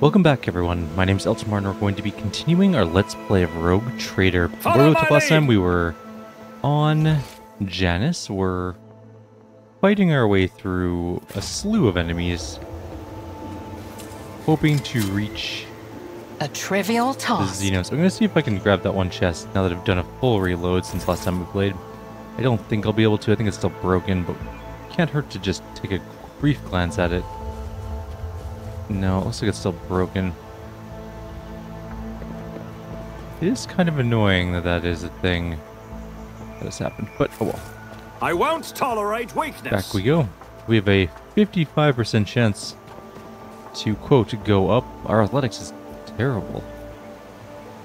Welcome back, everyone. My name is Elton and we're going to be continuing our Let's Play of Rogue Trader. Where we took last time, we were on Janus. We're fighting our way through a slew of enemies, hoping to reach a trivial task. the Xenos. I'm going to see if I can grab that one chest now that I've done a full reload since last time we played. I don't think I'll be able to. I think it's still broken, but can't hurt to just take a brief glance at it. No, it looks like it's still broken. It is kind of annoying that that is a thing that has happened, but oh well. I won't tolerate weakness. Back we go. We have a 55% chance to, quote, go up. Our athletics is terrible.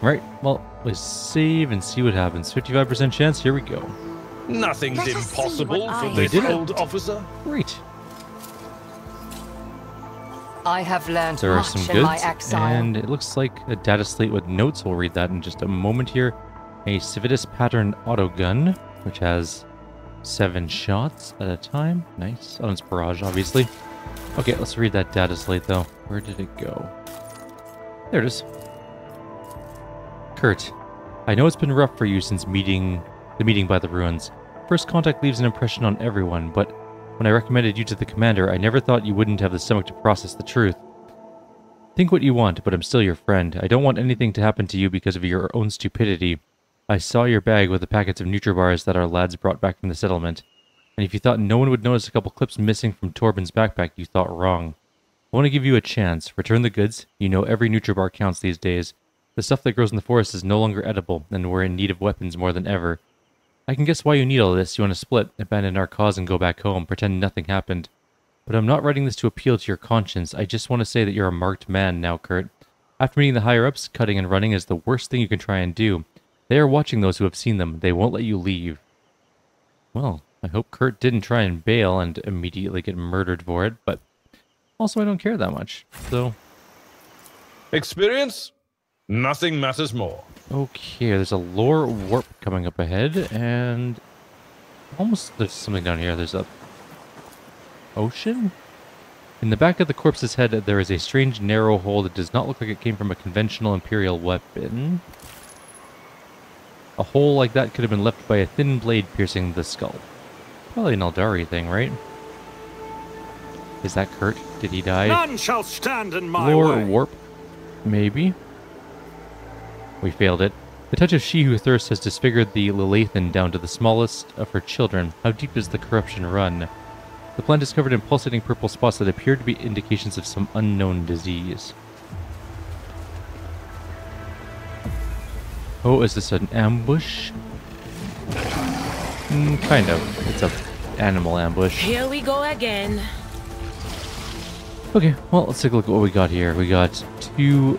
Right, well, let's save and see what happens. 55% chance, here we go. Nothing's impossible for this old officer. Great. I have learned There are much some in my goods, exile. and it looks like a data slate with notes. We'll read that in just a moment here. A Civitas pattern autogun, which has 7 shots at a time. Nice. On its barrage, obviously. Okay, let's read that data slate, though. Where did it go? There it is. Kurt, I know it's been rough for you since the meeting by the ruins. First contact leaves an impression on everyone, but when I recommended you to the commander, I never thought you wouldn't have the stomach to process the truth. Think what you want, but I'm still your friend. I don't want anything to happen to you because of your own stupidity. I saw your bag with the packets of Nutribars that our lads brought back from the settlement. And if you thought no one would notice a couple clips missing from Torben's backpack, you thought wrong. I want to give you a chance. Return the goods. You know every Nutribar counts these days. The stuff that grows in the forest is no longer edible, and we're in need of weapons more than ever. I can guess why you need all this. You want to split, abandon our cause, and go back home, pretend nothing happened. But I'm not writing this to appeal to your conscience. I just want to say that you're a marked man now, Kurt. After meeting the higher-ups, cutting and running is the worst thing you can try and do. They are watching those who have seen them. They won't let you leave. Well, I hope Kurt didn't try and bail and immediately get murdered for it, but also I don't care that much, so... Experience? Nothing matters more. Okay, there's a lore warp coming up ahead, and almost there's something down here. There's a ocean? In the back of the corpse's head, there is a strange narrow hole that does not look like it came from a conventional Imperial weapon. A hole like that could have been left by a thin blade piercing the skull. Probably an Eldari thing, right? Is that Kurt? Did he die? None shall stand in my lore way. warp? Maybe. We failed it. The touch of she who thirsts has disfigured the Lilithan down to the smallest of her children. How deep does the corruption run? The plant is covered in pulsating purple spots that appear to be indications of some unknown disease. Oh, is this an ambush? Kind of. It's an animal ambush. Here we go again. Okay, well, let's take a look at what we got here. We got 2...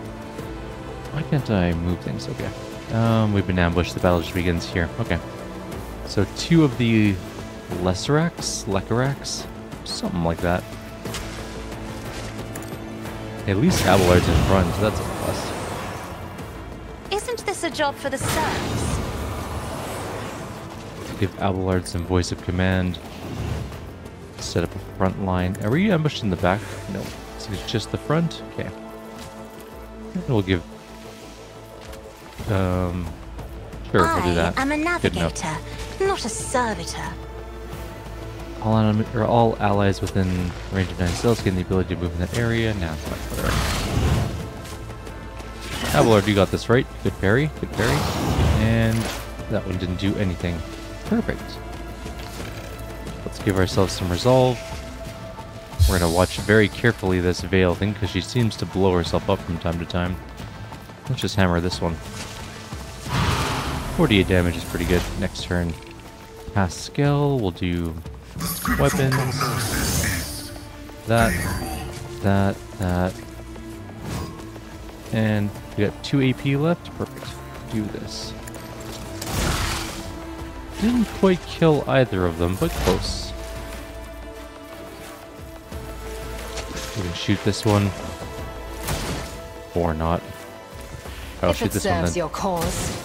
Why can't I move things? Okay. We've been ambushed. The battle just begins here. Okay. So 2 of the Lekarax? Something like that. At least Abelard's in front, so that's a plus. Isn't this a job for the serfs? Give Abelard some voice of command. Set up a front line. Are we ambushed in the back? No. So it's just the front? Okay. And we'll give... Sure, we'll do that. I am a navigator, not a servitor. All allies within range of 9 cells gain the ability to move in that area. Now, whatever. Abelard, you got this right. Good parry. Good parry. And that one didn't do anything. Perfect. Let's give ourselves some resolve. We're going to watch very carefully this Veil thing, because she seems to blow herself up from time to time. Let's just hammer this one. 48 damage is pretty good. Next turn, Pascal. We'll do weapons. That. And we got 2 AP left. Perfect. Do this. Didn't quite kill either of them, but close. We can shoot this one. Or not. I'll shoot this one then. Your cause.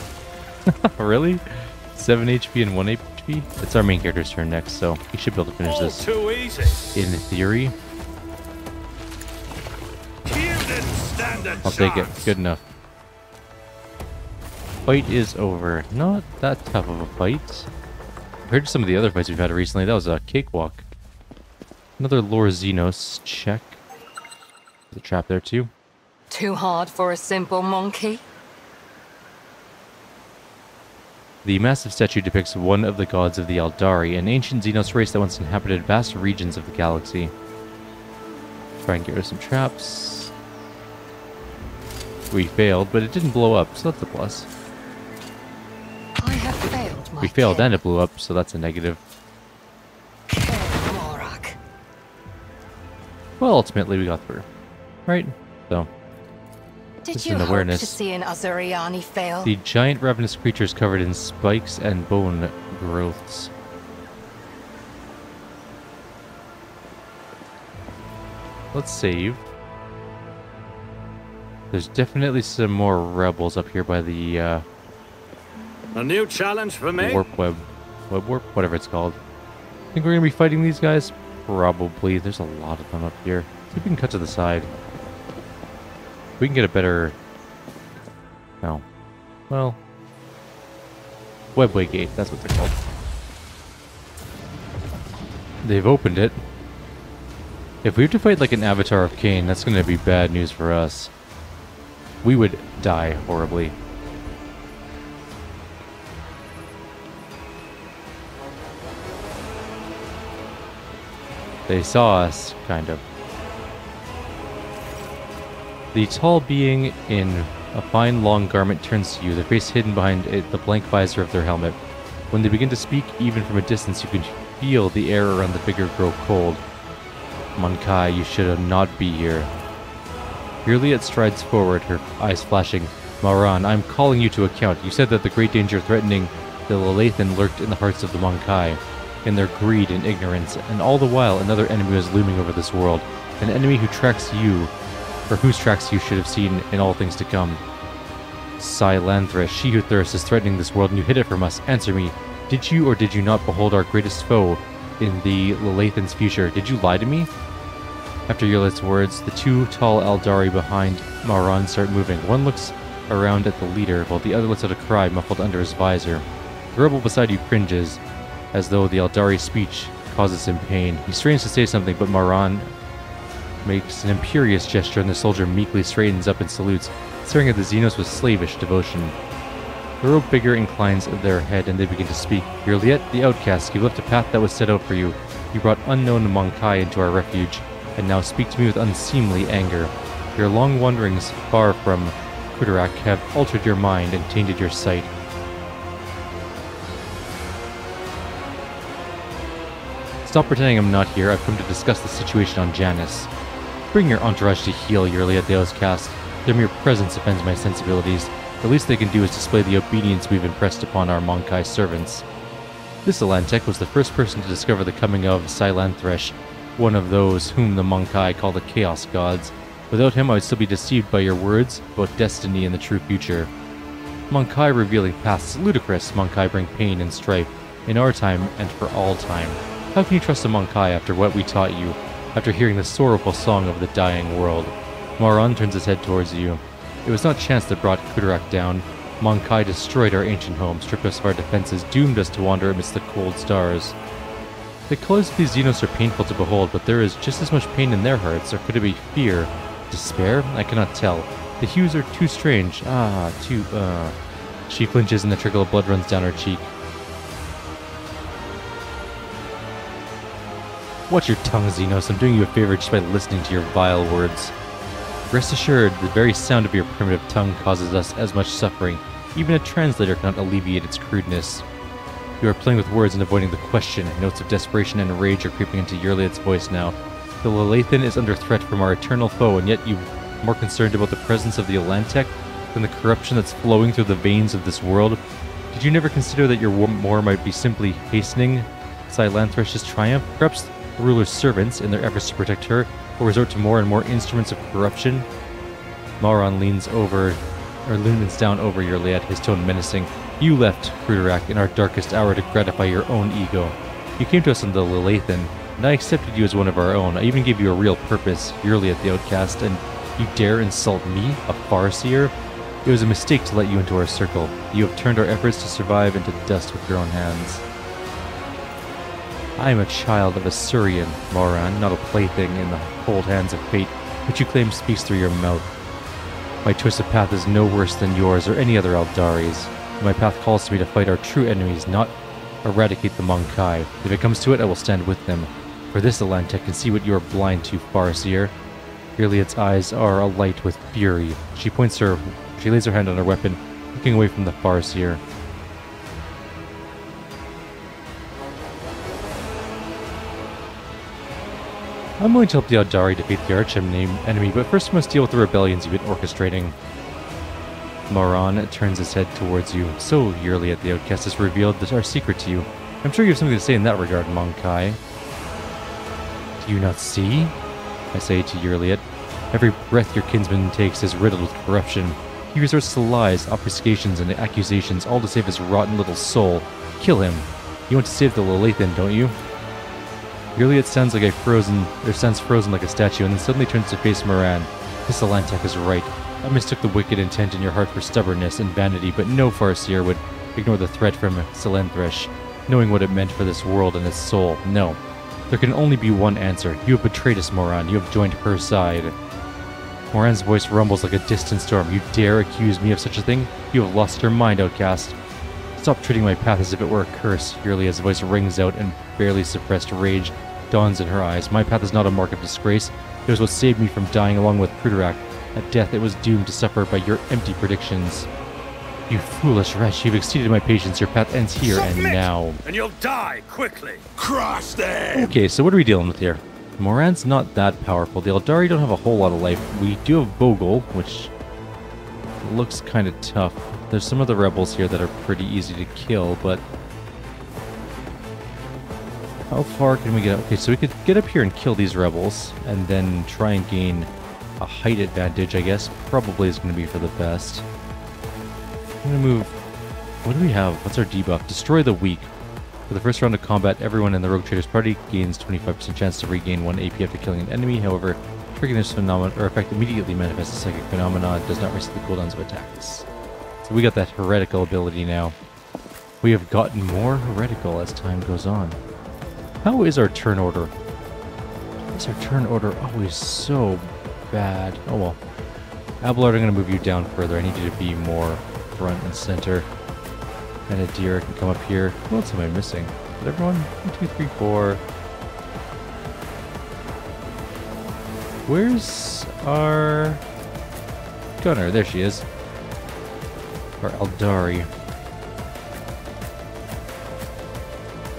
Really? 7 HP and 1 HP? It's our main character's turn next, so he should be able to finish this. Too easy. In theory. You didn't stand I'll take it. Good enough. Fight is over. Not that tough of a fight. Compared to some of the other fights we've had recently, that was a cakewalk. Another Lore Xenos check. There's a trap there too. Too hard for a simple monkey? The massive statue depicts one of the gods of the Aldari, an ancient Xenos race that once inhabited vast regions of the galaxy. Try and get rid of some traps. We failed, but it didn't blow up, so that's a plus. I have failed, my We failed kin. and it blew up, so that's a negative. Well, ultimately we got through. Right? So, Did just you an hope awareness. to see an Azuriani fail? The giant ravenous creatures covered in spikes and bone growths. Let's save. There's definitely some more rebels up here by the A new challenge for me? warp web warp, whatever it's called. Think we're gonna be fighting these guys? Probably. There's a lot of them up here. See if we can cut to the side. We can get a better... No. Well... Webway gate, that's what they're called. They've opened it. If we have to fight like an Avatar of Cain, that's gonna be bad news for us. We would die horribly. They saw us, kind of. The tall being in a fine long garment turns to you, their face hidden behind the blank visor of their helmet. When they begin to speak, even from a distance, you can feel the air around the figure grow cold. Mankai, you should not be here. Juliet strides forward, her eyes flashing. Maran, I'm calling you to account. You said that the great danger threatening the Lelathan lurked in the hearts of the Mankai, in their greed and ignorance, and all the while another enemy was looming over this world. An enemy who tracks you, or whose tracks you should have seen in all things to come. Silanthra, she who thirsts, is threatening this world, and you hid it from us. Answer me. Did you or did you not behold our greatest foe in the Lelathan's future? Did you lie to me? After Yulet's words, the two tall Aldari behind Maran start moving. One looks around at the leader, while the other lets out a cry muffled under his visor. The rebel beside you cringes, as though the Aldari's speech causes him pain. He strains to say something, but Maran makes an imperious gesture, and the soldier meekly straightens up and salutes, staring at the Xenos with slavish devotion. The robe figure inclines their head, and they begin to speak. Juliet, the outcast, you left a path that was set out for you. You brought unknown Mankai into our refuge, and now speak to me with unseemly anger. Your long wanderings far from Kudarak have altered your mind and tainted your sight. Stop pretending I'm not here. I've come to discuss the situation on Janus. Bring your entourage to heal, Juliet, the outcast. Their mere presence offends my sensibilities. The least they can do is display the obedience we've impressed upon our Mankai servants. This Alantek was the first person to discover the coming of Silanthresh, one of those whom the Mankai call the Chaos Gods. Without him, I would still be deceived by your words about destiny and the true future. Mankai revealing paths ludicrous. Mankai bring pain and strife, in our time and for all time. How can you trust a Mankai after what we taught you, after hearing the sorrowful song of the dying world? Maran turns his head towards you. It was not chance that brought Kudarak down. Mankai destroyed our ancient home, stripped us of our defenses, doomed us to wander amidst the cold stars. The colors of these Xenos are painful to behold, but there is just as much pain in their hearts, or could it be fear? Despair? I cannot tell. The hues are too strange. She flinches and a trickle of blood runs down her cheek. Watch your tongue, Xenos. I'm doing you a favor just by listening to your vile words. Rest assured, the very sound of your primitive tongue causes us as much suffering. Even a translator cannot alleviate its crudeness. You are playing with words and avoiding the question. Notes of desperation and rage are creeping into Yurliet's voice now. The Lelathan is under threat from our eternal foe, and yet you're more concerned about the presence of the Alantek than the corruption that's flowing through the veins of this world. Did you never consider that your war might be simply hastening Silanthresh's triumph? Perhaps the ruler's servants, in their efforts to protect her, will resort to more and more instruments of corruption? Maran leans down over Yurliet, his tone menacing. You left Kudarak in our darkest hour to gratify your own ego. You came to us on the Lelathan, and I accepted you as one of our own. I even gave you a real purpose, Yurliet the outcast, and You dare insult me, a Farseer? It was a mistake to let you into our circle. You have turned our efforts to survive into dust with your own hands. I am a child of Asurian, Moran, not a plaything in the cold hands of fate, which you claim speaks through your mouth. My choice of path is no worse than yours or any other Eldari's. My path calls to me to fight our true enemies, not eradicate the Monkai. If it comes to it, I will stand with them. For this Atlantic can see what you are blind to, Farseer. Iliad's eyes are alight with fury. She lays her hand on her weapon, looking away from the Farseer. I'm willing to help the Eldari defeat the arch-enemy, but first we must deal with the rebellions you've been orchestrating. Moran turns his head towards you. So, Iliad, the outcast has revealed our secret to you. I'm sure you have something to say in that regard, Monkai. Do you not see? I say to Iliad. Every breath your kinsman takes is riddled with corruption. He resorts to lies, obfuscations, and accusations, all to save his rotten little soul. Kill him. You want to save the Lelathan, don't you? Iliad stands frozen like a statue, and then suddenly turns to face Moran. This Atlantic is right. I mistook the wicked intent in your heart for stubbornness and vanity, but no Farseer would ignore the threat from Selenthresh, knowing what it meant for this world and its soul. No. There can only be one answer. You have betrayed us, Moran. You have joined her side. Moran's voice rumbles like a distant storm. You dare accuse me of such a thing? You have lost your mind, outcast. Stop treating my path as if it were a curse. Iliad's voice rings out, and barely suppressed rage dawns in her eyes. My path is not a mark of disgrace. It was what saved me from dying along with Pruderak, a death it was doomed to suffer by your empty predictions. You foolish wretch, you've exceeded my patience. Your path ends here and now. And you'll die quickly. Crush them! Okay, so what are we dealing with here? Moran's not that powerful. The Eldari don't have a whole lot of life. We do have Bogle, which looks kind of tough. There's some of the rebels here that are pretty easy to kill, but how far can we get? Okay, so we could get up here and kill these rebels, and then try and gain a height advantage, I guess. Probably is going to be for the best. I'm going to move... What do we have? What's our debuff? Destroy the weak. For the first round of combat, everyone in the Rogue Trader's party gains 25% chance to regain 1 AP after killing an enemy. However, triggering this phenomenon or effect immediately manifests a psychic phenomena. It does not reset the cooldowns of attacks. So we got that heretical ability now. We have gotten more heretical as time goes on. How is our turn order? Why is our turn order always so bad? Oh well. Abelard, I'm going to move you down further. I need you to be more front and center. And a deer can come up here. Who else am I missing? Is everyone? 1, 2, 3, 4. Where's our gunner? There she is. Our Eldari.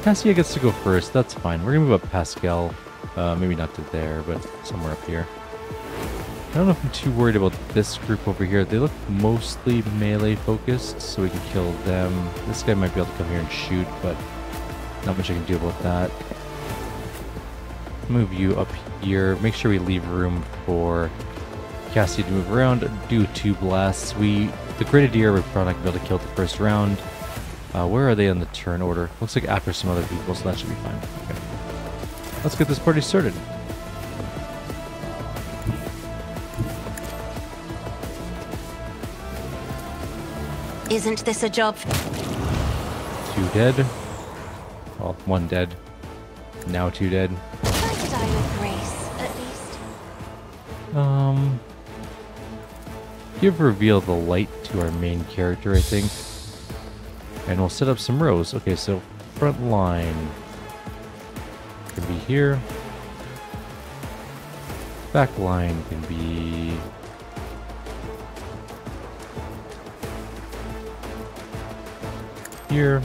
Cassia gets to go first. That's fine. We're gonna move up Pascal. Maybe not to there, but somewhere up here. I don't know if I'm too worried about this group over here. They look mostly melee focused, so we can kill them. This guy might be able to come here and shoot, but not much I can do about that. Move you up here. Make sure we leave room for Cassie to move around. Do 2 blasts. The Grenadier we're probably not going to be able to kill the first round. Where are they on the turn order? Looks like after some other people, so that should be fine. Okay. Let's get this party started. Isn't this a job? 2 dead. Well, 1 dead. Now 2 dead. Try to die with grace, at least. Give reveal the light to our main character, I think. And we'll set up some rows. Okay, so front line can be here. Back line can be here.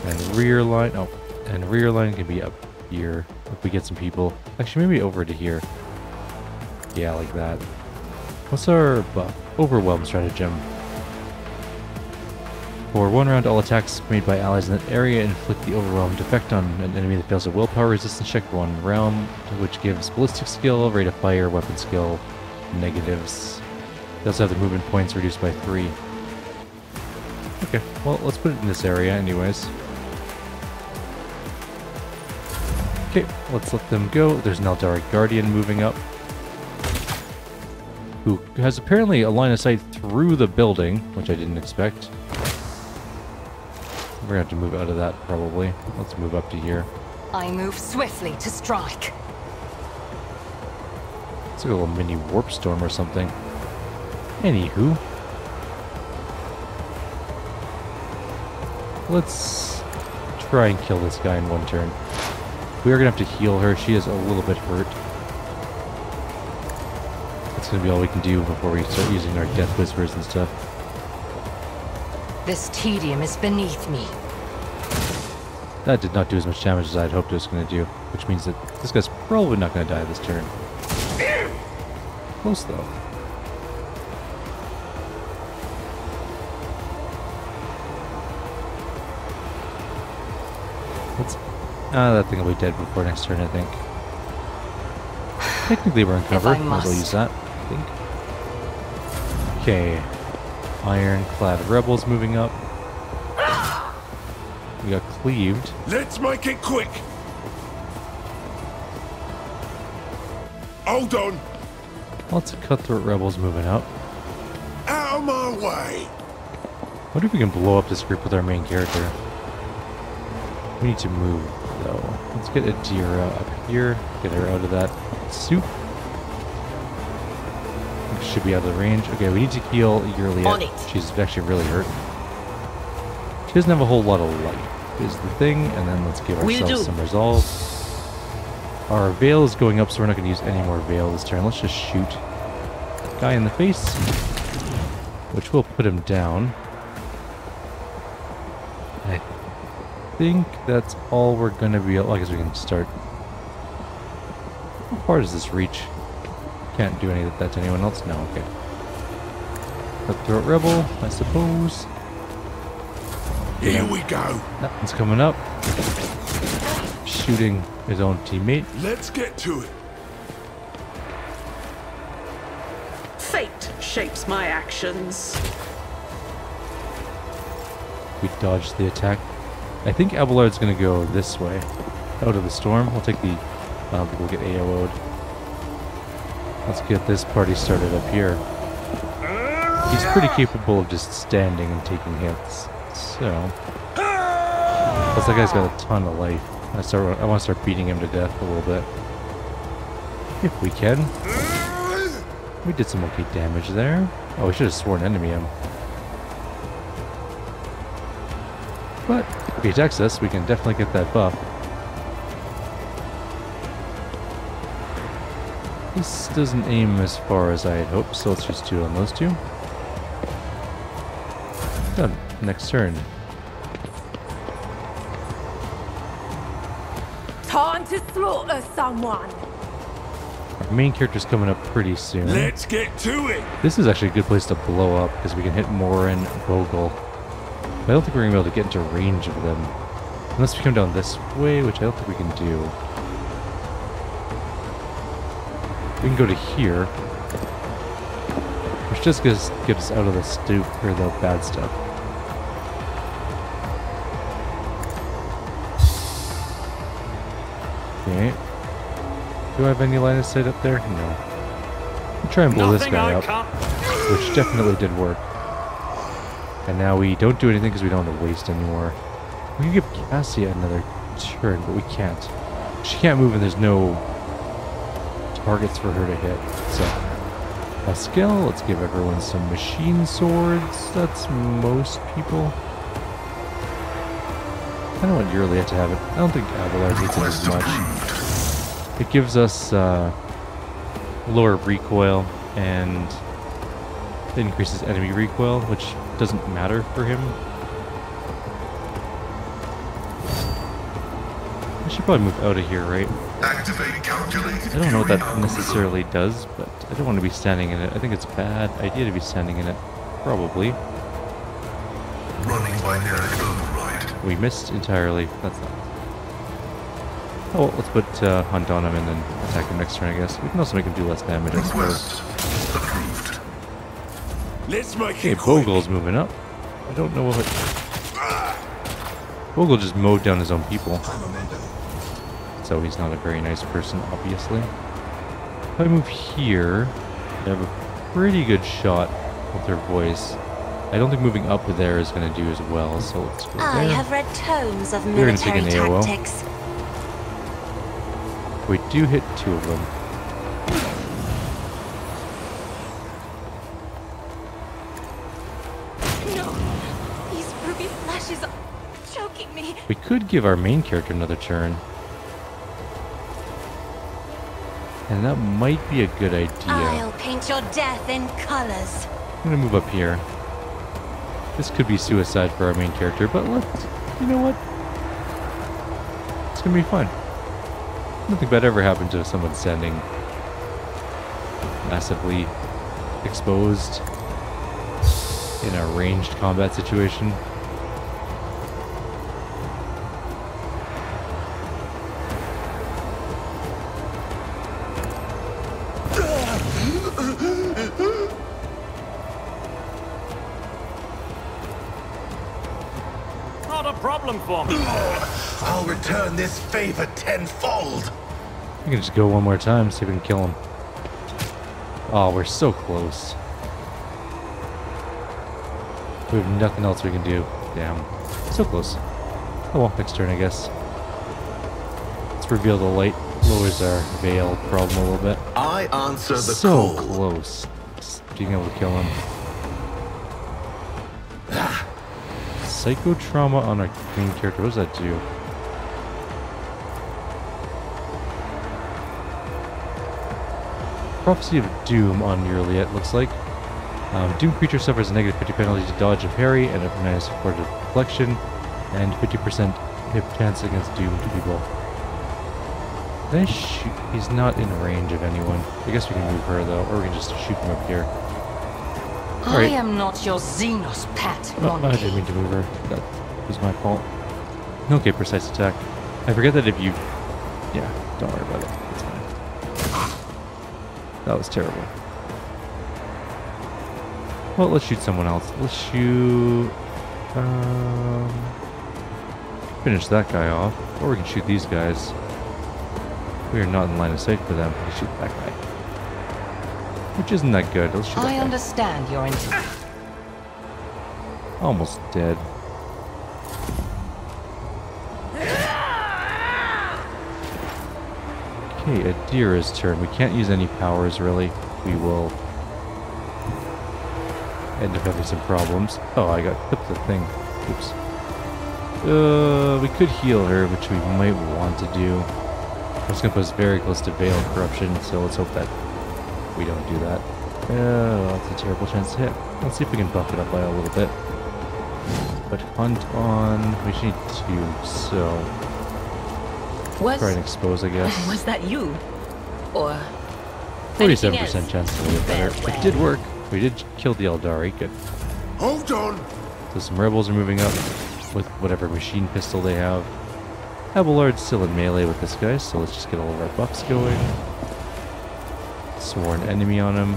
And rear line, and rear line can be up here if we get some people. Actually, maybe over to here. Yeah, like that. What's our buff? Overwhelm stratagem. For 1 round, all attacks made by allies in that area inflict the overwhelmed effect on an enemy that fails a willpower resistance check for 1 round, which gives ballistic skill, rate of fire, weapon skill, negatives. They also have the movement points reduced by 3. Okay, well, let's put it in this area anyways. Okay, let's let them go. There's an Eldari Guardian moving up. who has apparently a line of sight through the building, which I didn't expect. We're gonna have to move out of that, probably. Let's move up to here. I move swiftly to strike. It's like a little mini warp storm or something. Anywho. Let's try and kill this guy in one turn. We are gonna have to heal her. She is a little bit hurt. That's gonna be all we can do before we start using our death whispers and stuff. This tedium is beneath me. That did not do as much damage as I had hoped it was going to do, which means that this guy's probably not going to die this turn. Close, though. That thing will be dead before next turn, I think. Technically, we're in cover. Might as well use that, I think. Okay. Ironclad rebels moving up. We got cleaved. Let's make it quick. Hold on. Lots of cutthroat rebels moving up. Out of my way. I wonder if we can blow up this group with our main character. We need to move, though. Let's get Adira up here. Get her out of that soup. Should be out of the range. Okay, we need to heal Yurliet. She's actually really hurt. She doesn't have a whole lot of life, is the thing. And then let's give ourselves some resolve. Our veil is going up, so we're not going to use any more veil this turn. Let's just shoot guy in the face, which will put him down. I think that's all we're going to be. I guess we can start. How far does this reach? Can't do any of that to anyone else? No, okay. Cutthroat rebel, I suppose. Here we go. That one's coming up. Shooting his own teammate. Let's get to it. Fate shapes my actions. We dodged the attack. I think Abelard's going to go this way. Out of the storm. We'll take the... I don't think we'll get AO'd. Let's get this party started up here. He's pretty capable of just standing and taking hits. So... Plus that guy's got a ton of life. I want to start beating him to death a little bit. If we can. We did some okay damage there. Oh, we should have sworn enemy him. But if he attacks us, we can definitely get that buff. This doesn't aim as far as I had hoped, so let's just do it on those two. Done. Next turn. Time to slaughter someone. Our main character's coming up pretty soon. Let's get to it. This is actually a good place to blow up because we can hit Morin, Vogel. I don't think we're going to be able to get into range of them. Unless we come down this way, which I don't think we can do. We can go to here. Which just gets us out of the stoop, or the bad stuff. Okay. Do I have any line of sight up there? No. We'll try and blow this guy up. Which definitely did work. And now we don't do anything because we don't want to waste anymore. We can give Cassia another turn, but we can't. She can't move and there's no targets for her to hit. So, Pascal, let's give everyone some machine swords. That's most people. I don't want Yurliet to have it. I don't think Abelard needs it as much. It gives us lower recoil and it increases enemy recoil, which doesn't matter for him. I should probably move out of here, right? Activate calculated. I don't know what that necessarily does, but I don't want to be standing in it. I think it's a bad idea to be standing in it. Probably. Running binary override. We missed entirely. That's not. Oh, well, let's put Hunt on him and then attack him next turn, I guess. We can also make him do less damage, I suppose. Approved. Let's make Okay, it quick. Vogel's moving up. I don't know what... Vogel just mowed down his own people. So he's not a very nice person, obviously. If I move here, I have pretty good shot with her voice. I don't think moving up there is going to do as well, so let's go I there. have read tomes of We're gonna take military an AOO. tactics. We do hit 2 of them. No! These ruby flashes are choking me. We could give our main character another turn. And that might be a good idea. I'll paint your death in colors. I'm gonna move up here. This could be suicide for our main character, but let's... You know what? It's gonna be fun. Nothing bad ever happened to someone standing massively exposed in a ranged combat situation. Not a problem for me. I'll return this favor tenfold. We can just go one more time, see if we can kill him. Oh, we're so close. We have nothing else we can do. Damn. So close. Oh well, next turn, I guess. Let's reveal the light. Lowers our veil problem a little bit. I answer the So call. close. Just being able to kill him. Psychotrauma on our main character. What does that do? Prophecy of Doom on Uriel, it looks like. Doom creature suffers a negative 50 penalty to dodge and parry, and a minus 4 to deflection, and 50% hit chance against doomed people. Can I shoot? He's not in range of anyone. I guess we can move her though, or we can just shoot him up here. I am not your Xenos pet, Oh, I monkey. didn't mean to move her. That was my fault. Okay, precise attack. I forget that if you... Yeah, don't worry about it. It's fine. That was terrible. Well, let's shoot someone else. Let's shoot... finish that guy off. Or we can shoot these guys. We are not in line of sight for them. We shoot that guy. Which isn't that good. Let's shoot that I guy. understand your intent. Almost dead. Okay, Adira's turn. We can't use any powers, really. We will end up having some problems. Oh, I got clipped the thing. Oops. We could heal her, which we might want to do. It's going to put us very close to Veil Corruption, so let's hope that we don't do that. That's a terrible chance to hit. Let's see if we can buff it up by a little bit. But hunt on... We just need 2, so... Try and expose, I guess. Was that you? Or 47% chance to get better. It did work. We did kill the Eldari. Good. Hold on. So some rebels are moving up with whatever machine pistol they have. Abelard's still in melee with this guy, so let's just get all of our buffs going. Sworn enemy on him.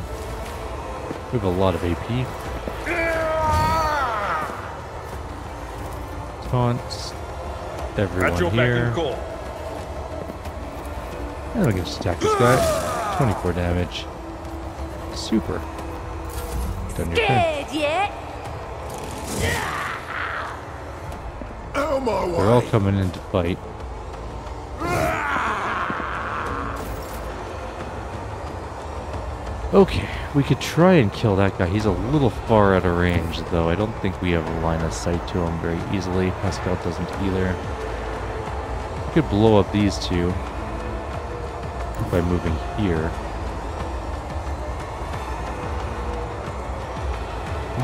We have a lot of AP. Taunts. Everyone At your beck here. and call. And we can just attack this guy. 24 damage. Super. Done your turn. scared yet? Out of my way. They're all coming in to fight. Okay, we could try and kill that guy. He's a little far out of range, though. I don't think we have a line of sight to him very easily. Pascal doesn't either. We could blow up these two by moving here.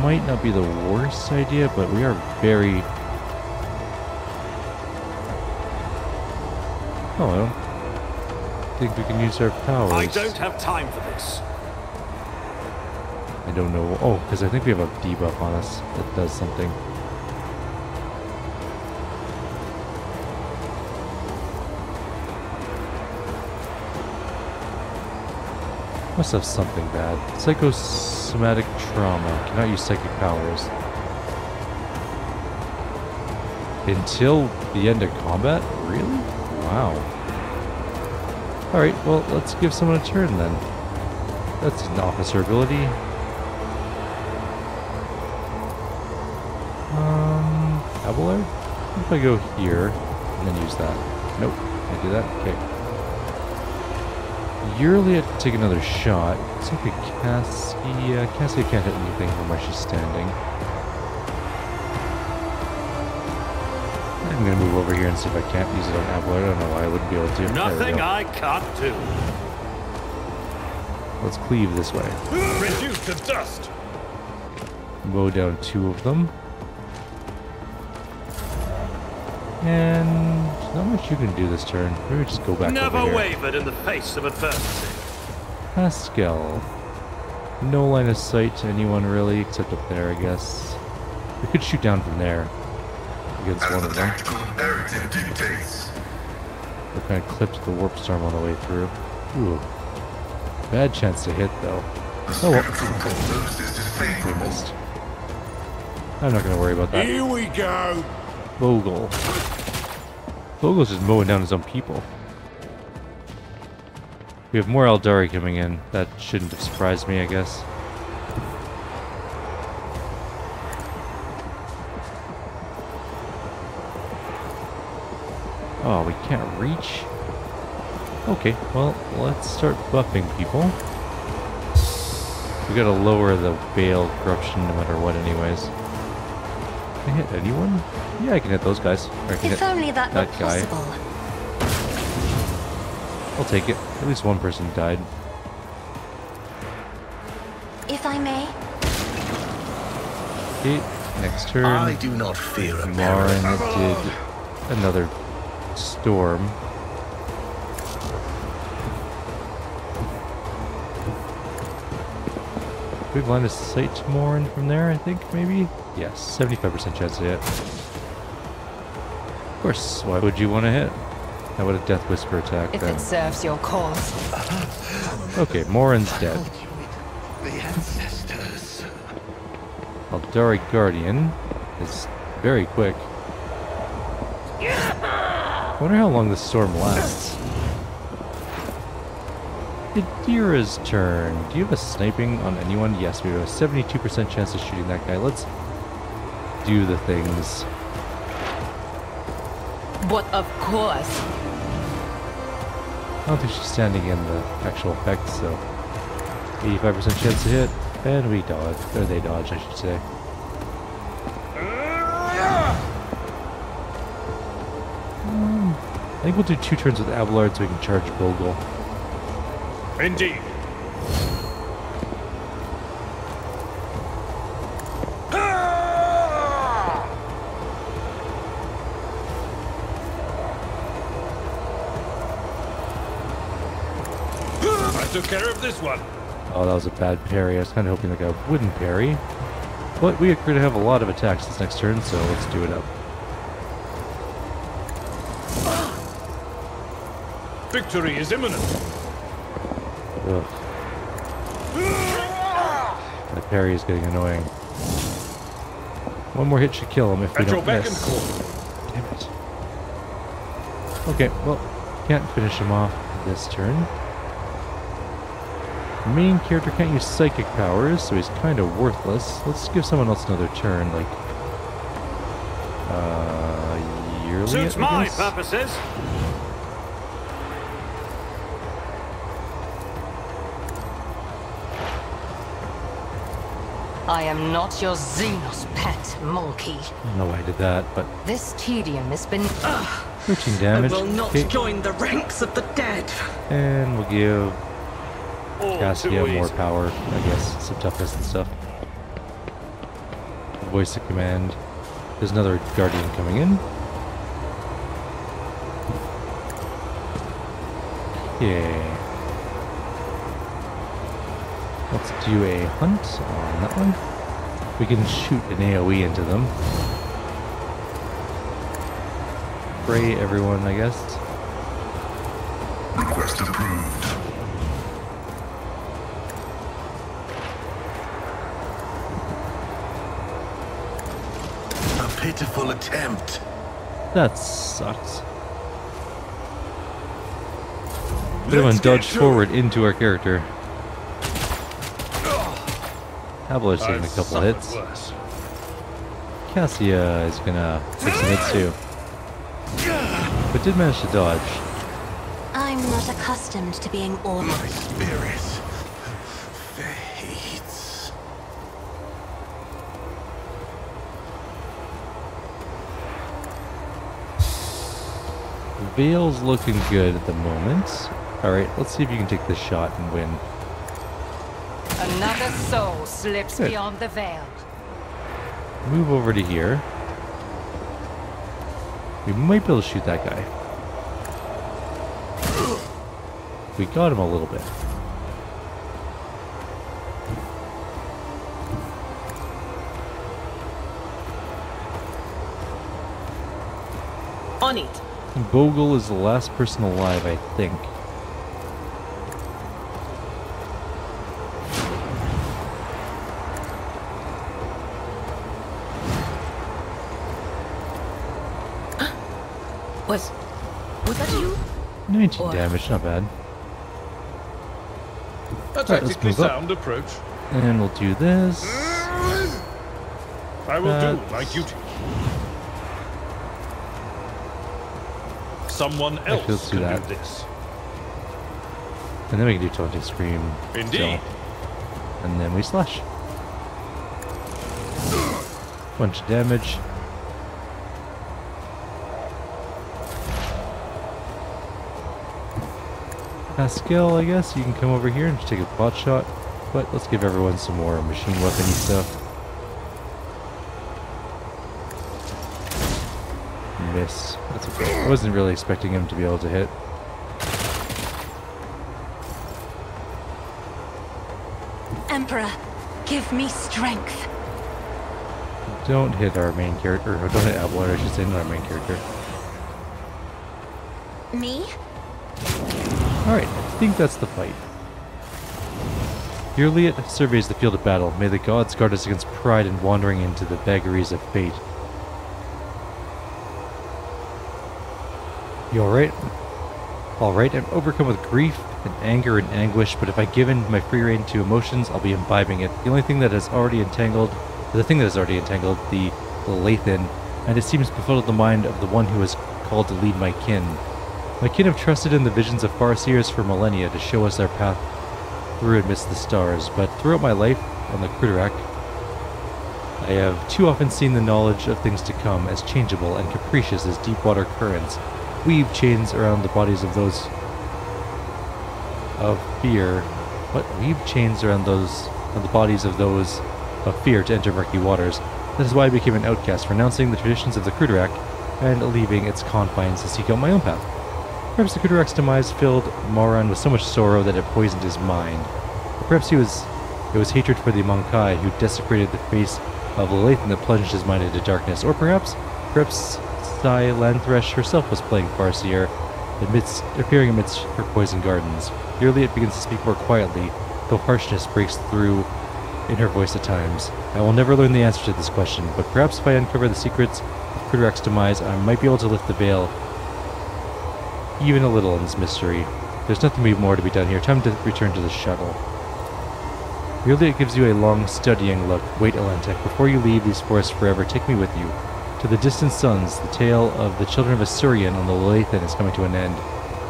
Might not be the worst idea, but we are very... Oh, I don't think we can use our powers. I don't have time for this. I don't know. Oh, because I think we have a debuff on us that does something. Must have something bad. Psychosomatic trauma. Cannot use psychic powers. Until the end of combat? Really? Wow. Alright, well, let's give someone a turn then. That's an officer ability. Abelard? What if I go here and then use that? Nope. Can't do that? Okay. Yearly, I have to take another shot. It's like a Cassie. Cassie can't hit anything from where she's standing. I'm gonna move over here and see if I can't use it on Abelard. I don't know why I wouldn't be able to. Nothing I can't do. Let's cleave this way. Reduced to dust. Mow down 2 of them. And not much you can do this turn. Maybe just go back Never over here. wavered in the face of adversity. Pascal. No line of sight to anyone really, except up there, I guess. We could shoot down from there against one of them. We kind of clipped the warp storm on the way through. Ooh. Bad chance to hit, though. Oh well. We missed. I'm not going to worry about that. Here we go. Vogel. Vogel's just mowing down his own people. We have more Eldari coming in. That shouldn't have surprised me, I guess. Oh, we can't reach? Okay, well, let's start buffing people. We gotta lower the Bale corruption no matter what anyways. Can I hit anyone? Yeah, I can hit those guys. Or I can If hit only that were possible. I'll take it. At least one person died. If I may. Okay, next turn. I do not fear a Lauren peril. did another storm. We have line of sight to Morin from there, I think, maybe? Yes, 75% chance to hit. Of course, why would you want to hit? How about a Death Whisper attack If then? it serves your cause. Okay, Morin's dead. The ancestors. Eldari Guardian is very quick. I wonder how long this storm lasts. Adira's turn. Do you have a sniping on anyone? Yes, we have a 72% chance of shooting that guy. Let's do the things. But of course. I don't think she's standing in the actual effect, so 85% chance to hit, and we dodge. Or they dodge, I should say. I think we'll do 2 turns with Abelard so we can charge Vogel. Indeed. I took care of this one. Oh, that was a bad parry. I was kind of hoping the guy wouldn't parry. But we appear to have a lot of attacks this next turn, so let's do it up. Victory is imminent. Ugh. That parry is getting annoying. One more hit should kill him if we At your don't beck and miss. call. Damn it. Okay, well, can't finish him off this turn. The main character can't use psychic powers, so he's kind of worthless. Let's give someone else another turn, like... yearly, Suits I my guess? purposes. I am not your Xenos pet, monkey. I don't know why I did that, but... This tedium has been... 13 I damage. will not Okay, join the ranks of the dead. and we'll give All Cassia too more easy. power, I guess, some toughness and stuff. Voice of command. There's another Guardian coming in. Okay. Let's do a hunt on that one. We can shoot an AoE into them. Spray everyone, I guess. Request approved. A pitiful attempt. That sucks. Everyone dodged forward into our character. Avalar's taking a couple hits. Worse. Cassia is gonna take some hits too. But did manage to dodge. I'm not accustomed to being ordered. My spirit fades. Vale's looking good at the moment. Alright, let's see if you can take this shot and win. Another soul slips Good. beyond the veil. Move over to here. We might be able to shoot that guy. We got him a little bit. On it. Bogle is the last person alive, I think. Was that you? 19 damage, not bad. A Alright, let's tactically move up. sound approach. And we'll do this. I will do my duty. Someone Actually, let's else do can that. do this. And then we can do taunting scream. Indeed. And then we slash. Bunch of damage. Pascal, I guess, you can come over here and just take a pot shot. But let's give everyone some more machine weapon-y stuff. Miss. That's okay. I wasn't really expecting him to be able to hit. Emperor, give me strength. Don't hit our main character. Or don't hit Abelard, I should say, not our main character. Me? Alright, I think that's the fight. Kyrieru surveys the field of battle. May the gods guard us against pride and wandering into the vagaries of fate. You alright? Alright, I'm overcome with grief and anger and anguish, but if I give in my free rein to emotions, I'll be imbibing it. The thing that has already entangled the Lathan, and it seems befuddled the mind of the one who is called to lead my kin. My kin have trusted in the visions of farseers for millennia to show us our path through amidst the stars, but throughout my life on the Cruderak, I have too often seen the knowledge of things to come as changeable and capricious as deep water currents. Weave chains around the bodies of those of fear. Weave chains around the bodies of those of fear to enter murky waters. That is why I became an outcast, renouncing the traditions of the Cruderak and leaving its confines to seek out my own path. Perhaps the Cruderak's demise filled Moran with so much sorrow that it poisoned his mind. Or perhaps it was hatred for the Mankai who desecrated the face of Lathan that plunged his mind into darkness. Or perhaps Sai Lanthresh herself was playing Farseer, appearing amidst her poison gardens. Kyrieru begins to speak more quietly, though harshness breaks through in her voice at times. I will never learn the answer to this question, but perhaps if I uncover the secrets of Cruderak's demise, I might be able to lift the veil even a little in this mystery. There's nothing more to be done here. Time to return to the shuttle. Kyrieru gives you a long, studying look. Wait, Alentek, before you leave these forests forever, take me with you. To the distant suns, the tale of the children of Assyrian on the Lathan is coming to an end.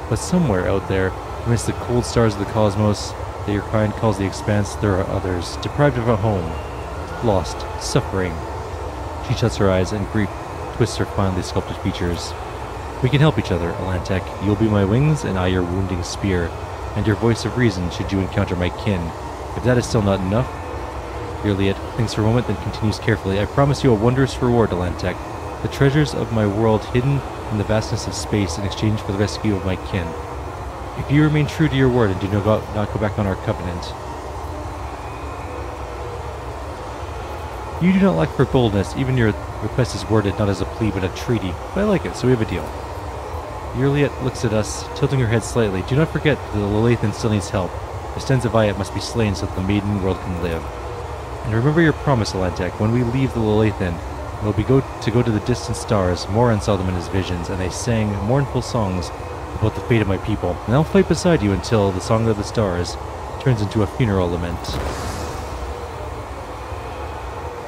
But somewhere out there, amidst the cold stars of the cosmos that your kind calls the expanse, there are others, deprived of a home, lost, suffering. She shuts her eyes, and grief twists her finely sculpted features. We can help each other, Alentek. You'll be my wings, and I your wounding spear, and your voice of reason should you encounter my kin. If that is still not enough, Kyrieru thinks for a moment, then continues carefully. I promise you a wondrous reward, Alentek. The treasures of my world hidden in the vastness of space in exchange for the rescue of my kin. If you remain true to your word and do not go back on our covenant. You do not lack for boldness. Even your request is worded not as a plea but a treaty. But I like it, so we have a deal. Kyrieru looks at us, tilting her head slightly. Do not forget that the Lathan still needs help. Estenzavayat must be slain so that the maiden world can live. And remember your promise, Alentek. When we leave the Lathan, we'll go to the distant stars. Moran saw them in his visions, and they sang mournful songs about the fate of my people. And I'll fight beside you until the Song of the Stars turns into a funeral lament.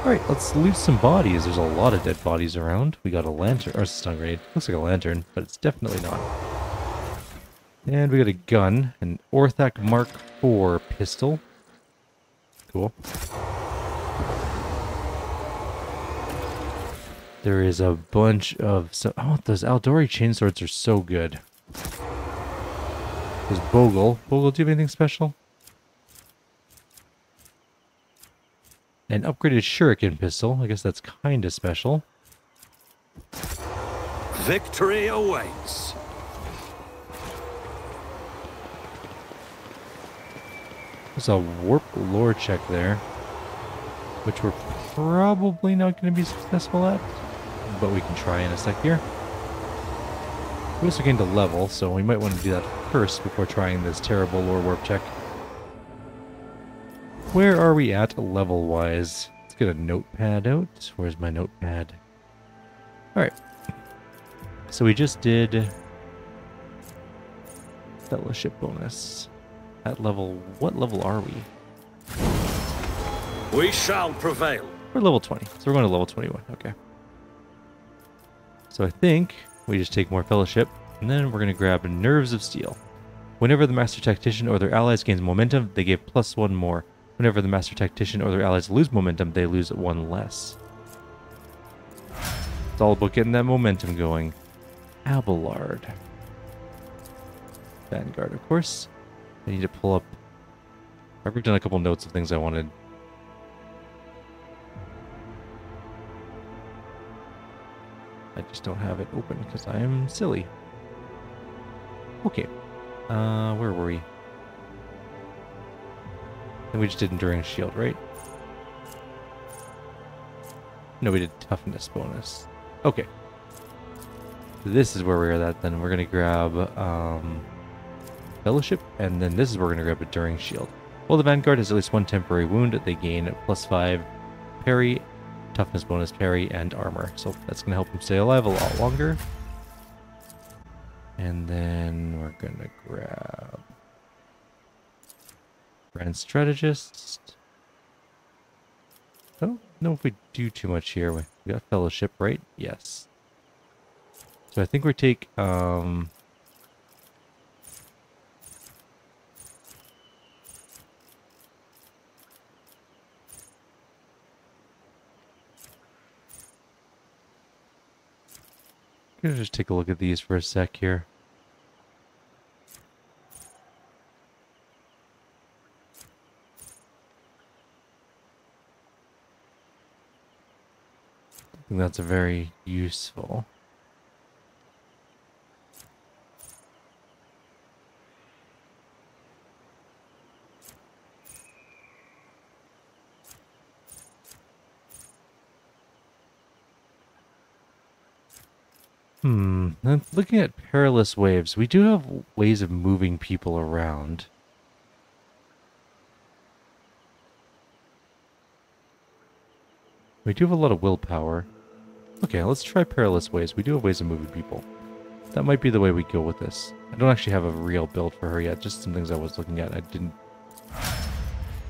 Alright, let's loot some bodies. There's a lot of dead bodies around. We got a lantern, or a stun grenade. Looks like a lantern, but it's definitely not. And we got a gun, an Orthac Mark IV pistol. Cool. There is a bunch of... oh, those Aldori chainswords are so good. There's Bogle. Bogle, do you have anything special? An upgraded shuriken pistol. I guess that's kind of special. Victory awaits. There's a warp lore check there, which we're probably not going to be successful at, but we can try in a sec here. We also gained a level, so we might want to do that first before trying this terrible lore warp check. Where are we at level-wise? Let's get a notepad out. Where's my notepad? Alright. So we just did fellowship bonus. At level... what level are we? We shall prevail. We're level 20. So we're going to level 21. Okay. So I think we just take more fellowship, and then we're going to grab Nerves of Steel. Whenever the Master Tactician or their allies gains momentum, they give +1 more. Whenever the Master Tactician or their allies lose momentum, they lose 1 less. It's all about getting that momentum going. Abelard. Vanguard, of course. I need to pull up... I've written down a couple notes of things I wanted. I just don't have it open because I am silly. Okay. Where were we? And we just did Enduring Shield, right? No, we did Toughness bonus. Okay. This is where we're at then. We're going to grab Fellowship, and then this is where we're going to grab Enduring Shield. While the Vanguard has at least 1 temporary wound, they gain +5 parry, Toughness bonus parry, and armor. So that's going to help them stay alive a lot longer. And then we're going to grab Grand Strategist. I don't know if we do too much here. We got Fellowship, right? Yes. So I think we take... I'm gonna just take a look at these for a sec here. I think that's very useful. I'm looking at perilous waves. We do have ways of moving people around. We do have a lot of willpower. Okay, let's try perilous waves. We do have ways of moving people. That might be the way we go with this. I don't actually have a real build for her yet. Just some things I was looking at. I didn't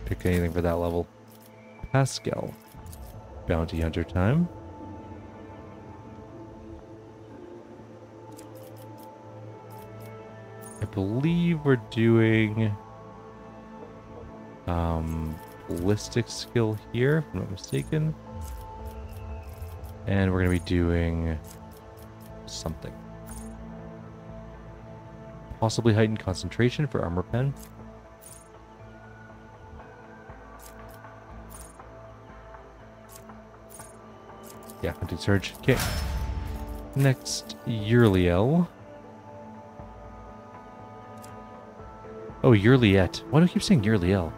pick anything for that level. Pascal. Bounty Hunter time. I believe we're doing ballistic skill here, if I'm not mistaken. And we're going to be doing something. Possibly heightened concentration for armor pen. Yeah, hunting surge. Okay. Next, Uriel. Oh, Yurliet. Why do I keep saying Uriel?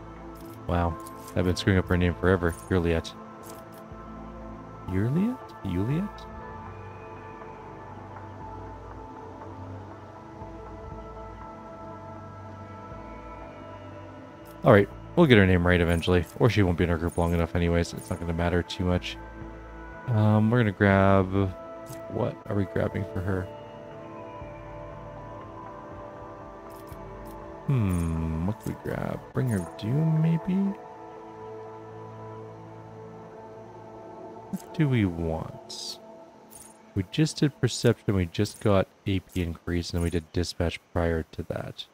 Wow. I've been screwing up her name forever. Yurliet. Yurliet? Yuliet? Alright, we'll get her name right eventually. Or she won't be in our group long enough anyways, so it's not going to matter too much. We're going to grab... What are we grabbing for her? What could we grab? Bring her Doom, maybe? What do we want? We just did perception, we just got AP increase, and then we did dispatch prior to that.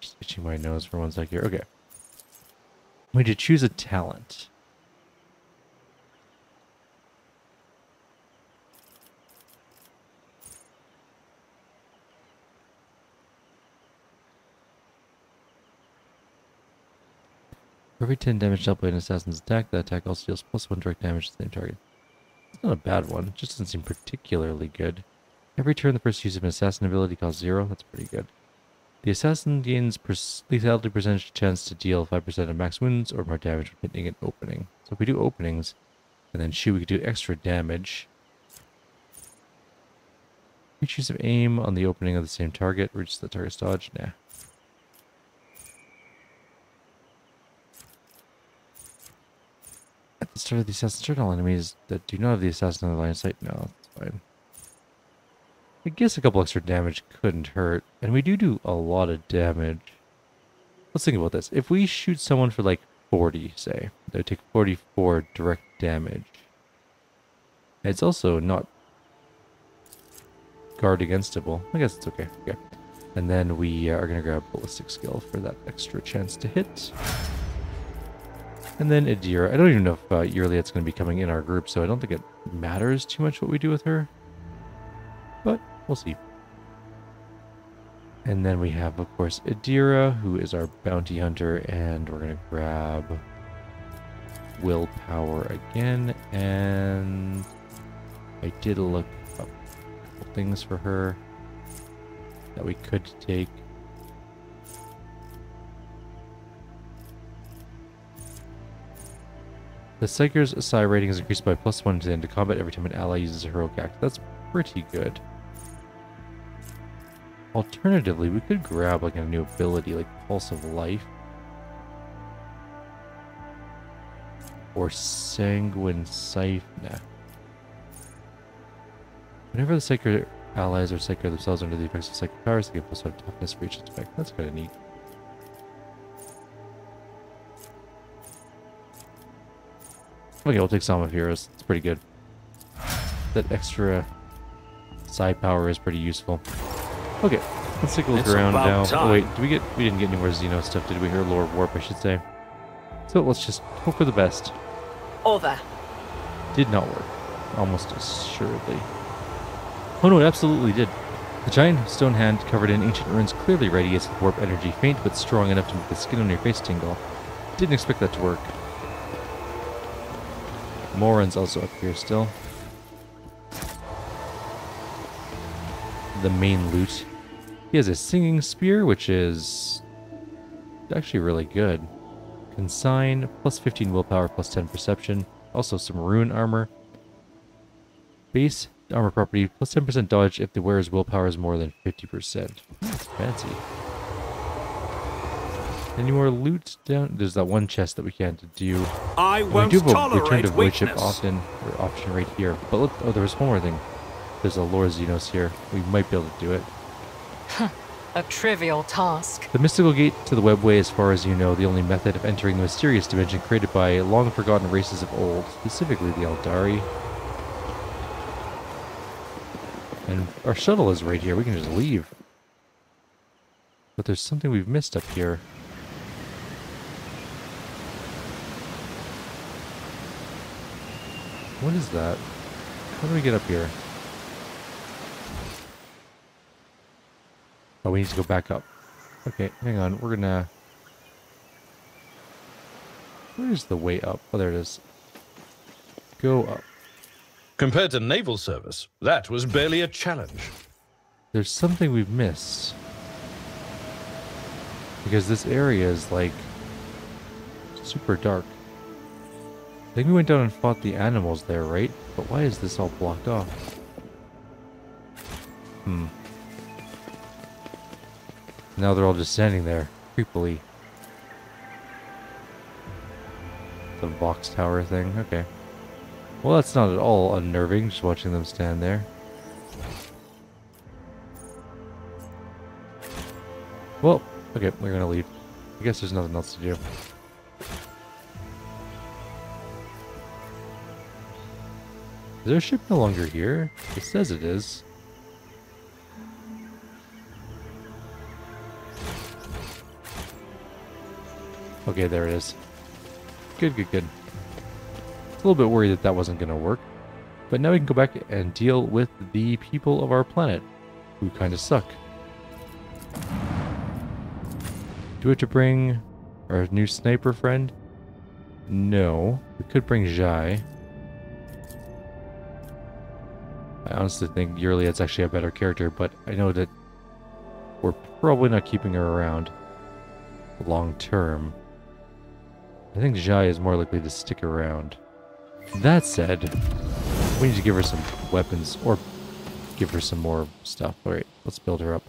Just itching my nose for 1 sec here. Okay. We did choose a talent. For every 10 damage dealt by an assassin's attack, that attack also deals +1 direct damage to the same target. It's not a bad one, it just doesn't seem particularly good. Every turn the first use of an assassin ability costs 0, that's pretty good. The assassin gains lethality percentage chance to deal 5% of max wounds or more damage when hitting an opening. So if we do openings, and then shoot, we could do extra damage. Each use of aim on the opening of the same target reaches the target's dodge. Nah. At the start of the assassin's turn, all enemies that do not have the assassin on the line of sight. No, that's fine. I guess a couple extra damage couldn't hurt. And we do a lot of damage. Let's think about this. If we shoot someone for like 40, say, they would take 44 direct damage. And it's also not guard againstable. I guess it's okay. Okay. And then we are going to grab ballistic skill for that extra chance to hit. And then Adira. I don't even know if Yurliet's going to be coming in our group, so I don't think it matters too much what we do with her. But we'll see. And then we have, of course, Adira, who is our bounty hunter, and we're going to grab willpower again. And I did look up a couple things for her that we could take. The Psyker's Psi rating is increased by +1 to the end of combat every time an ally uses a heroic act. That's pretty good. Alternatively, we could grab like a new ability like Pulse of Life. Or Sanguine Scythe. Nah. Whenever the Psyker allies or Psyker themselves under the effects of Psychic powers, they get +5 toughness for each effect. That's kind of neat. Okay, we'll take Psalm of Heroes. It's pretty good. That extra Psi power is pretty useful. Okay, let's take a look around now. Oh wait, we didn't get any more Xeno stuff, did we? Or Lord Warp, I should say. So let's just hope for the best. Over. Did not work. Almost assuredly. Oh no, it absolutely did. The giant stone hand covered in ancient runes clearly radiates with warp energy, faint but strong enough to make the skin on your face tingle. Didn't expect that to work. Morin's also up here still. The main loot. He has a singing spear, which is actually really good. Consign, +15 willpower, +10 perception. Also some rune armor. Base armor property, +10% dodge if the wearer's willpower is more than 50%. That's fancy. Any more loot down? There's that one chest that we can't do. I won't we do have a tolerate return to void ship weakness. option right here. But look, oh, there was one more thing. There's a Lord Xenos here. We might be able to do it. A trivial task. The mystical gate to the webway, as far as you know, the only method of entering the mysterious dimension created by long-forgotten races of old, specifically the Eldari. And our shuttle is right here. We can just leave. But there's something we've missed up here. What is that? How do we get up here? Oh, we need to go back up. Okay, hang on. We're gonna... Where's the way up? Oh, there it is. Go up. Compared to naval service, that was barely a challenge. There's something we've missed. Because this area is, like, super dark. I think we went down and fought the animals there, right? But why is this all blocked off? Now they're all just standing there, creepily. The Vox Tower thing, okay. Well, that's not at all unnerving, just watching them stand there. Well, okay, we're gonna leave. I guess there's nothing else to do. Is there a ship no longer here? It says it is. Okay, there it is. Good, good, good. A little bit worried that that wasn't going to work. But now we can go back and deal with the people of our planet, who kind of suck. Do we have to bring our new sniper friend? No. We could bring Jai. I honestly think Yurliet's actually a better character, but I know that we're probably not keeping her around long term. I think Jai is more likely to stick around. That said, we need to give her some weapons, or give her some more stuff. Alright, let's build her up.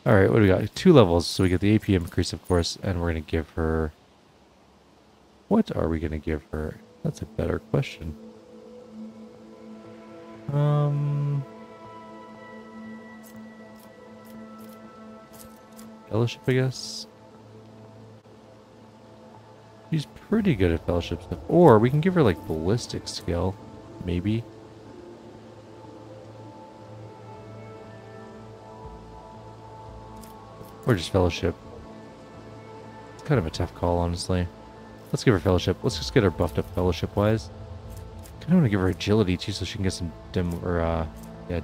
Alright, what do we got? 2 levels, so we get the AP increase, of course, and we're going to give her... What are we going to give her? That's a better question. Fellowship, I guess? She's pretty good at fellowship stuff. Or we can give her, like, ballistic skill. Maybe. Or just fellowship. It's kind of a tough call, honestly. Let's give her fellowship. Let's just get her buffed up fellowship-wise. I kind of want to give her agility, too, so she can get some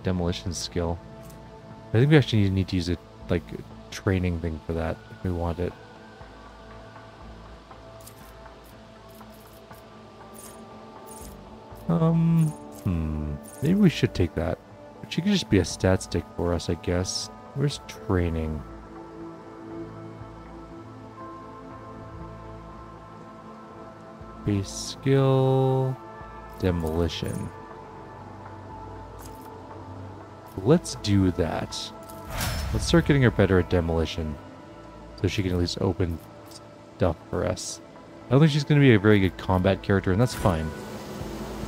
demolition skill. I think we actually need to use a, like, training thing for that, if we want it. Maybe we should take that. But she could just be a stat stick for us, I guess. Where's training? Base skill... Demolition. Let's do that. Let's start getting her better at demolition. So she can at least open stuff for us. I don't think she's going to be a very good combat character, and that's fine.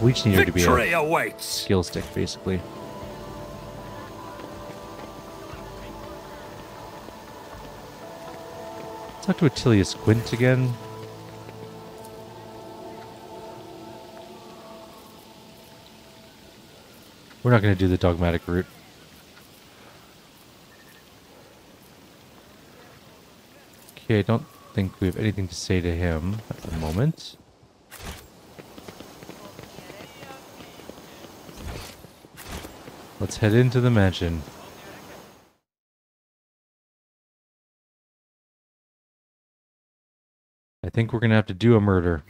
We just need her to be a skill stick, basically. Let's talk to Attilius Quint again. We're not going to do the dogmatic route. Okay, I don't think we have anything to say to him at the moment. Let's head into the mansion. I think we're going to have to do a murder.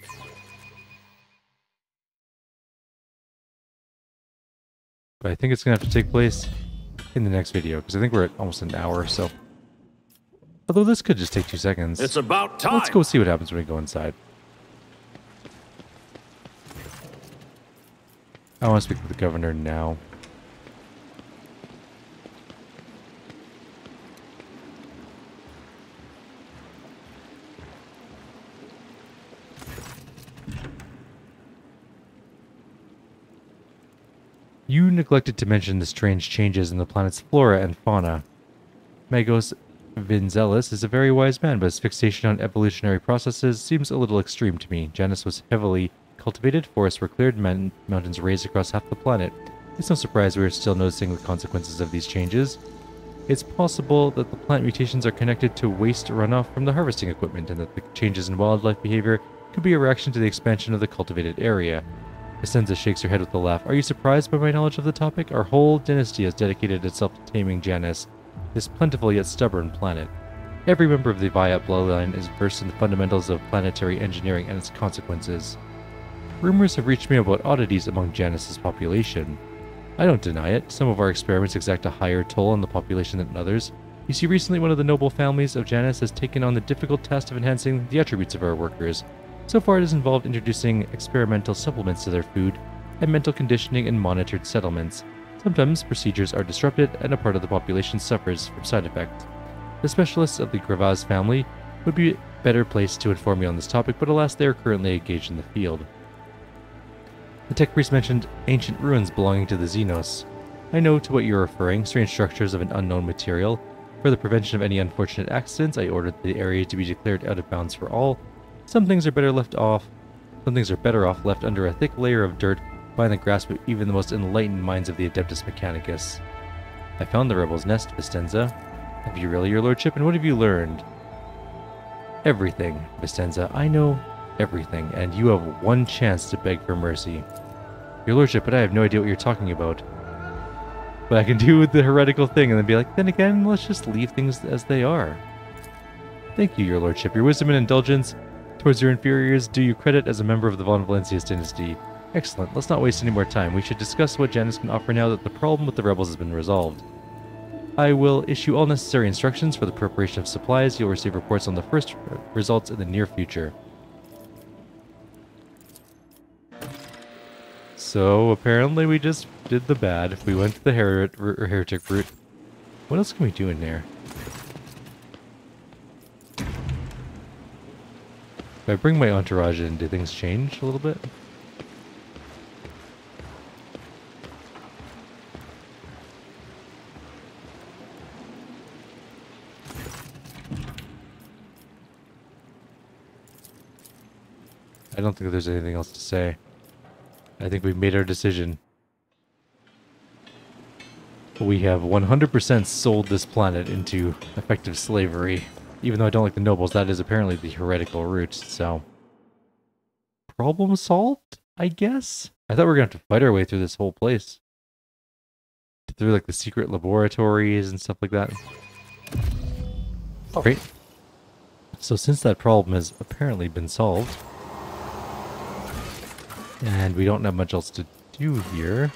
But I think it's going to have to take place in the next video, because I think we're at almost an hour or so. Although this could just take 2 seconds. It's about time. Let's go see what happens when we go inside. I want to speak to the governor now. You neglected to mention the strange changes in the planet's flora and fauna. Magos Vinzelis is a very wise man, but his fixation on evolutionary processes seems a little extreme to me. Janus was heavily cultivated, forests were cleared, mountains raised across half the planet. It's no surprise we are still noticing the consequences of these changes. It's possible that the plant mutations are connected to waste runoff from the harvesting equipment, and that the changes in wildlife behavior could be a reaction to the expansion of the cultivated area. Essenza shakes her head with a laugh. Are you surprised by my knowledge of the topic? Our whole dynasty has dedicated itself to taming Janus, this plentiful yet stubborn planet. Every member of the Viat bloodline is versed in the fundamentals of planetary engineering and its consequences. Rumors have reached me about oddities among Janus's population. I don't deny it. Some of our experiments exact a higher toll on the population than others. You see, recently one of the noble families of Janus has taken on the difficult task of enhancing the attributes of our workers. So far, it has involved introducing experimental supplements to their food and mental conditioning in monitored settlements. Sometimes procedures are disrupted and a part of the population suffers from side effects. The specialists of the Gravaz family would be better placed to inform you on this topic, but alas, they are currently engaged in the field. The tech priest mentioned ancient ruins belonging to the Xenos. I know to what you're referring, strange structures of an unknown material. For the prevention of any unfortunate accidents, I ordered the area to be declared out of bounds for all. Some things are better off left under a thick layer of dirt defying the grasp of even the most enlightened minds of the Adeptus Mechanicus. I found the rebel's nest, Vistenza. Have you really, your lordship? And what have you learned? Everything, Vistenza. I know everything, and you have one chance to beg for mercy. Your lordship, but I have no idea what you're talking about. But I can do the heretical thing and then be like, then again, let's just leave things as they are. Thank you, your lordship. Your wisdom and indulgence towards your inferiors do you credit as a member of the von Valencius dynasty. Excellent. Let's not waste any more time. We should discuss what Janus can offer now that the problem with the rebels has been resolved. I will issue all necessary instructions for the preparation of supplies. You'll receive reports on the first results in the near future. So, apparently we just did the bad. We went to the heretic route. What else can we do in there? If I bring my entourage in, do things change a little bit? I don't think there's anything else to say. I think we've made our decision. We have 100% sold this planet into effective slavery. Even though I don't like the nobles, that is apparently the heretical route, so... Problem solved, I guess? I thought we were going to have to fight our way through this whole place. Through, like, the secret laboratories and stuff like that. Oh. Great. So since that problem has apparently been solved... And we don't have much else to do here.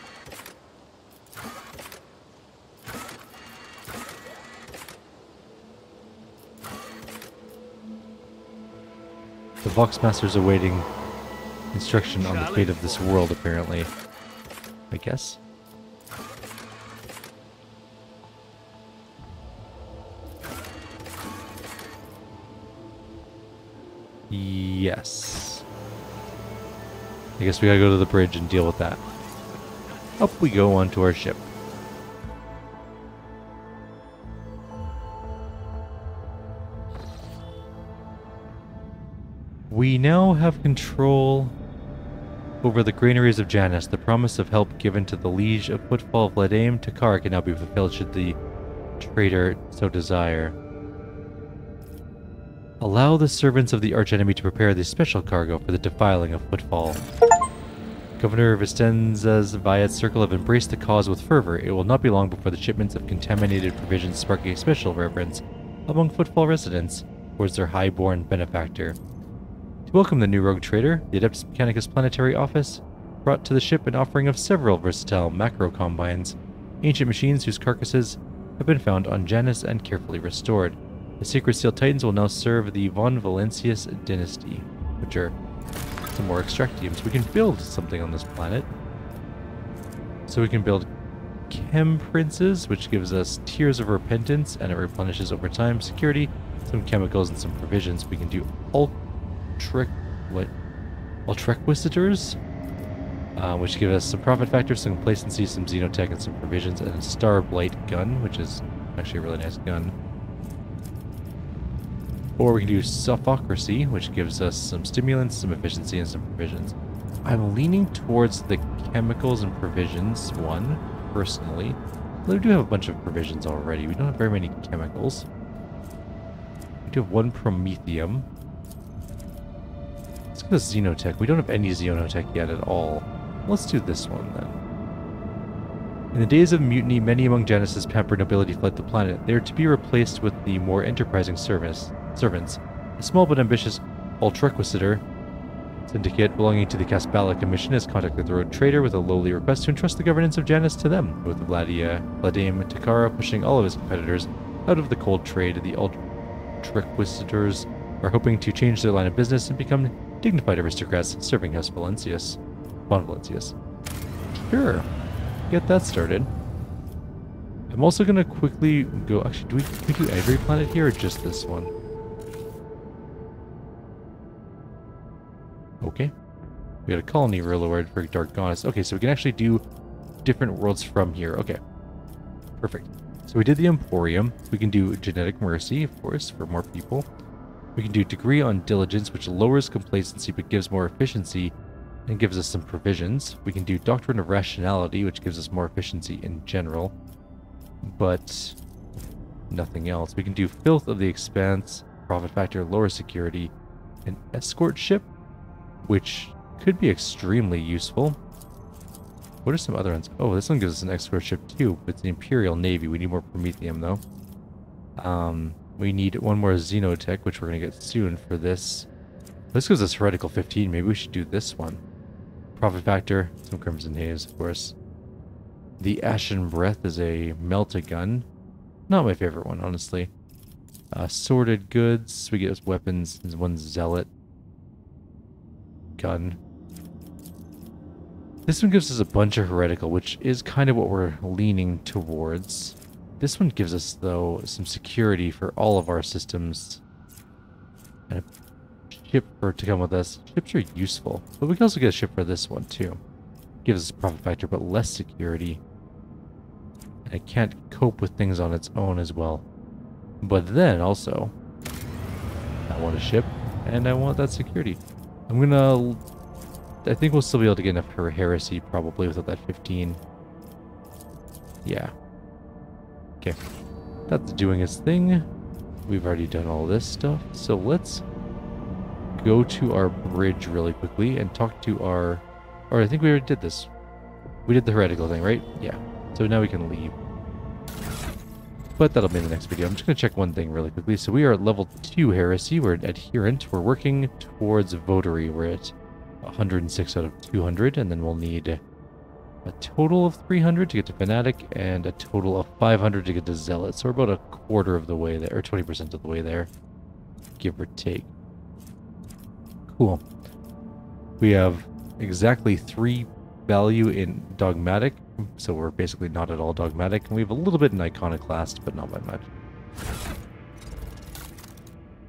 The Voxmaster's awaiting instruction on the fate of this world, apparently. I guess. Yes. I guess we gotta go to the bridge and deal with that. Up we go onto our ship. We now have control over the granaries of Janus. The promise of help given to the liege of Footfall of Ladame Takar can now be fulfilled should the traitor so desire. Allow the servants of the archenemy to prepare the special cargo for the defiling of Footfall. Governor Vistenza's Viet Circle have embraced the cause with fervor. It will not be long before the shipments of contaminated provisions spark a special reverence among Footfall residents towards their high-born benefactor. To welcome the new rogue trader, the Adeptus Mechanicus Planetary Office brought to the ship an offering of several versatile macro-combines, ancient machines whose carcasses have been found on Janus and carefully restored. The Sacred Steel Titans will now serve the von Valencius dynasty, which are some more extractiums. We can build something on this planet. So we can build Chem Princes, which gives us Tears of Repentance, and it replenishes over time security, some chemicals, and some provisions. We can do Ultrequisitors, which give us some profit factors, some complacency, some xenotech, and some provisions, and a Starblight gun, which is actually a really nice gun. Or we can do Sophocracy, which gives us some stimulants, some efficiency, and some provisions. I'm leaning towards the chemicals and provisions one, personally. We do have a bunch of provisions already. We don't have very many chemicals. We do have one Promethium. Let's go to Xenotech. We don't have any Xenotech yet at all. Let's do this one then. In the days of mutiny, many among Janus's pampered nobility fled the planet. They are to be replaced with the more enterprising servants. A small but ambitious Ultrequisitor syndicate belonging to the Casbala Commission has contacted the rogue trader with a lowly request to entrust the governance of Janus to them, with Vladame Takara pushing all of his competitors out of the cold trade. The Ultrequisitors are hoping to change their line of business and become dignified aristocrats serving House Valencius. Von Valencius. Sure. Get that started. I'm also going to quickly go... Actually, can we do every planet here or just this one? Okay. We got a colony ruler for Dark Goddess. Okay, so we can actually do different worlds from here. Okay. Perfect. So we did the Emporium. We can do Genetic Mercy, of course, for more people. We can do Degree on Diligence, which lowers complacency but gives more efficiency and gives us some provisions. We can do Doctrine of Rationality, which gives us more efficiency in general, but nothing else. We can do Filth of the Expanse, Profit Factor, Lower Security, an Escort Ship, which could be extremely useful. What are some other ones? Oh, this one gives us an Escort Ship too. It's the Imperial Navy. We need more Promethium though. We need one more Xenotech, which we're going to get soon for this. This gives us Heretical 15. Maybe we should do this one. Profit Factor, some Crimson Haze, of course. The Ashen Breath is a Melt-A-Gun. Not my favorite one, honestly. Sorted Goods. We get us weapons. There's one Zealot gun. This one gives us a bunch of Heretical, which is kind of what we're leaning towards. This one gives us, though, some security for all of our systems. And a ship to come with us. Ships are useful, but we can also get a ship for this one, too. Gives us a Profit Factor, but less security. And it can't cope with things on its own as well. But then, also, I want a ship, and I want that security. I think we'll still be able to get enough for Heresy, probably, without that 15. Yeah. Okay. That's doing its thing. We've already done all this stuff. So let's go to our bridge really quickly and talk to our... Or I think we already did this. We did the heretical thing, right? Yeah. So now we can leave. But that'll be in the next video. I'm just going to check one thing really quickly. So we are at level 2 Heresy. We're at Adherent. We're working towards Votary. We're at 106 out of 200. And then we'll need a total of 300 to get to Fanatic, and a total of 500 to get to Zealot. So we're about a quarter of the way there, or 20% of the way there, give or take. Cool. We have exactly 3 value in Dogmatic, so we're basically not at all Dogmatic, and we have a little bit in Iconoclast, but not by much.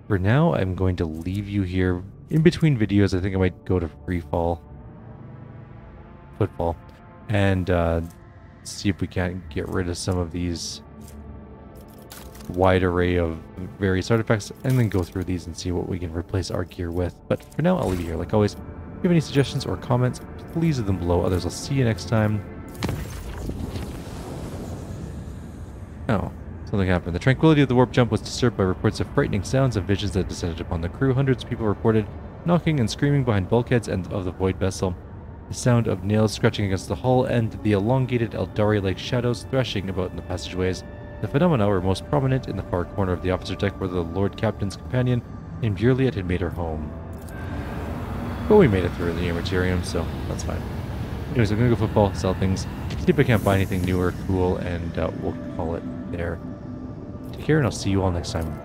For now, I'm going to leave you here. In between videos, I think I might go to Footfall, and see if we can't get rid of some of these wide array of various artifacts, and then go through these and see what we can replace our gear with. But for now, I'll leave you here. Like always, if you have any suggestions or comments, please leave them below. Others, I'll see you next time. Oh, something happened. The tranquility of the warp jump was disturbed by reports of frightening sounds and visions that descended upon the crew. Hundreds of people reported knocking and screaming behind bulkheads and of the void vessel. The sound of nails scratching against the hull and the elongated Eldari-like shadows thrashing about in the passageways. The phenomena were most prominent in the far corner of the officer deck where the Lord Captain's companion named Juliet had made her home. But we made it through the Amaterium, so that's fine. Anyways, I'm gonna go football, sell things, see if I can't buy anything new or cool, and we'll call it there. Take care, and I'll see you all next time.